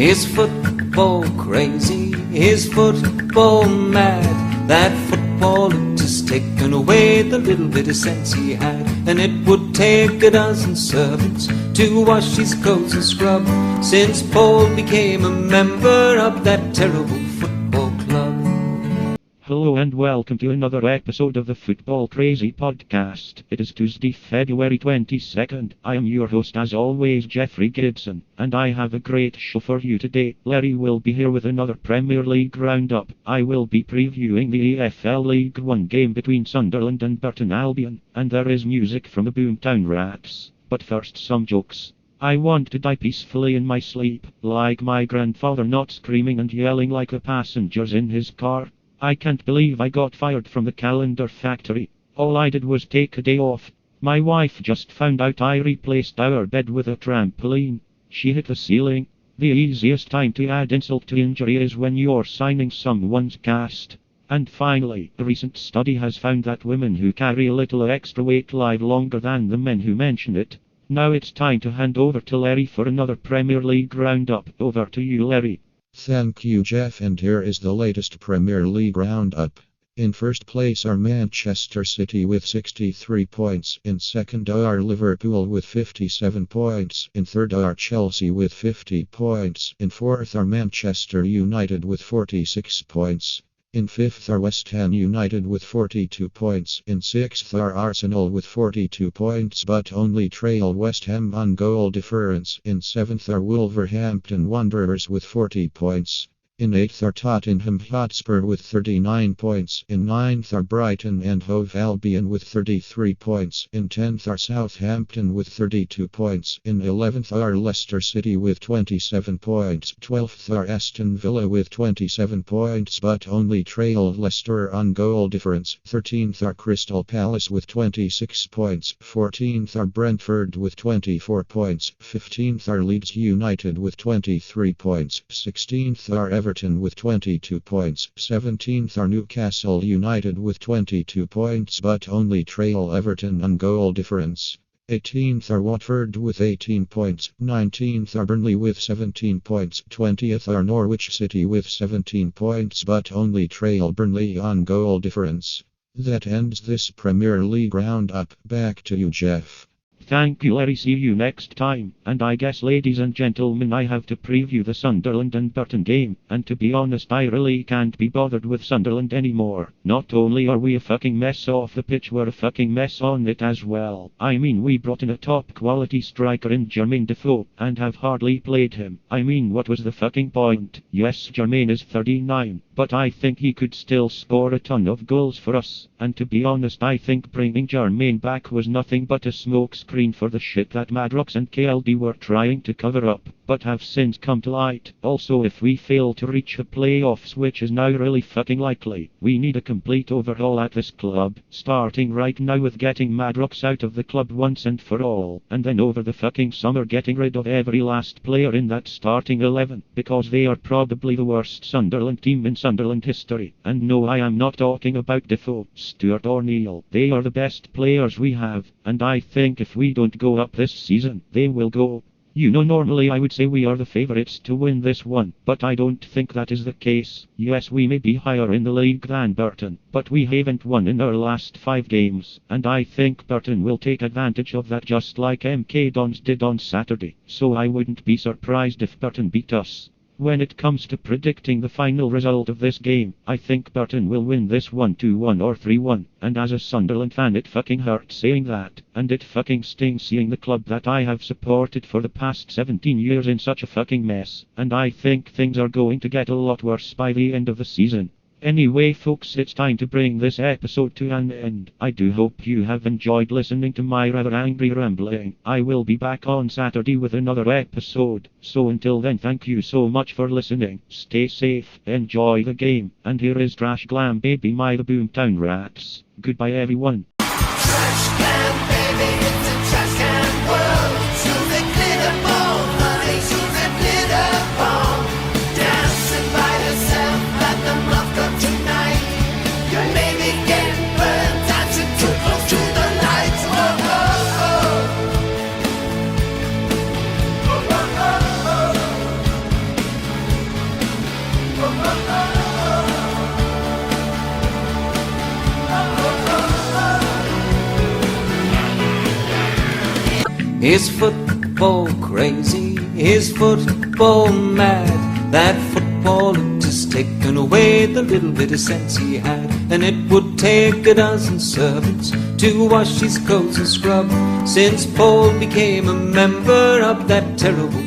He's football crazy, he's football mad. That football had just taken away the little bit of sense he had. And it would take a dozen servants to wash his clothes and scrub, since Paul became a member of that terrible football club. Hello and welcome to another episode of the Football Crazy Podcast. It is Tuesday, February 22nd. I am your host as always, Jeffrey Gibson, and I have a great show for you today. Larry will be here with another Premier League roundup. I will be previewing the EFL League One game between Sunderland and Burton Albion, and there is music from the Boomtown Rats. But first, some jokes. I want to die peacefully in my sleep, like my grandfather, not screaming and yelling like the passengers in his car. I can't believe I got fired from the calendar factory. All I did was take a day off. My wife just found out I replaced our bed with a trampoline. She hit the ceiling. The easiest time to add insult to injury is when you're signing someone's cast. And finally, a recent study has found that women who carry a little extra weight live longer than the men who mention it. Now it's time to hand over to Larry for another Premier League roundup. Over to you, Larry. Thank you, Jeff, and here is the latest Premier League roundup. In first place are Manchester City with 63 points. In second are Liverpool with 57 points. In third are Chelsea with 50 points. In fourth are Manchester United with 46 points. In fifth are West Ham United with 42 points. In sixth are Arsenal with 42 points but only trail West Ham on goal difference. In seventh are Wolverhampton Wanderers with 40 points. In eighth are Tottenham Hotspur with 39 points. In ninth are Brighton and Hove Albion with 33 points. In 10th are Southampton with 32 points. In 11th are Leicester City with 27 points. 12th are Aston Villa with 27 points but only trail Leicester on goal difference. 13th are Crystal Palace with 26 points. 14th are Brentford with 24 points. 15th are Leeds United with 23 points. 16th are Everton with 22 points. 17th are Newcastle United with 22 points but only trail Everton on goal difference. 18th are Watford with 18 points. 19th are Burnley with 17 points. 20th are Norwich City with 17 points but only trail Burnley on goal difference. That ends this Premier League roundup. Back to you, Jeff. Thank you, Larry. See you next time. And I guess, ladies and gentlemen, I have to preview the Sunderland and Burton game. And to be honest, I really can't be bothered with Sunderland anymore. Not only are we a fucking mess off the pitch, we're a fucking mess on it as well. I mean, we brought in a top quality striker in Jermaine Defoe and have hardly played him. I mean, what was the fucking point? Yes, Jermaine is 39, but I think he could still score a ton of goals for us. And to be honest, I think bringing Jermaine back was nothing but a smokescreen for the shit that Madrox and KLD were trying to cover up, but have since come to light. Also, if we fail to reach the playoffs, which is now really fucking likely, we need a complete overhaul at this club, starting right now with getting Madrox out of the club once and for all, and then over the fucking summer getting rid of every last player in that starting 11, because they are probably the worst Sunderland team in Sunderland history. And no, I am not talking about Defoe, Stuart or Neil. They are the best players we have, and I think if we don't go up this season, they will go. You know, normally I would say we are the favourites to win this one, but I don't think that is the case. Yes, we may be higher in the league than Burton, but we haven't won in our last 5 games, and I think Burton will take advantage of that just like MK Dons did on Saturday, so I wouldn't be surprised if Burton beat us. When it comes to predicting the final result of this game, I think Burton will win this one 2-1 or 3-1, and as a Sunderland fan it fucking hurts saying that, and it fucking stings seeing the club that I have supported for the past 17 years in such a fucking mess, and I think things are going to get a lot worse by the end of the season. Anyway folks, it's time to bring this episode to an end. I do hope you have enjoyed listening to my rather angry rambling. I will be back on Saturday with another episode. So until then, thank you so much for listening. Stay safe, enjoy the game, and here is Trash Glam Baby by the Boomtown Rats. Goodbye everyone. Trash can, baby, it's a trash can world. To the glitter ball, honey, to the glitter ball. Dancing by yourself, let them love come tonight. Your baby getting burned, dancing too close to the lights. Oh, oh, oh. Oh, oh, oh, oh. He's football crazy, he's football mad. That football had just taken away the little bit of sense he had. And it would take a dozen servants to wash his clothes and scrub, since Paul became a member of that terrible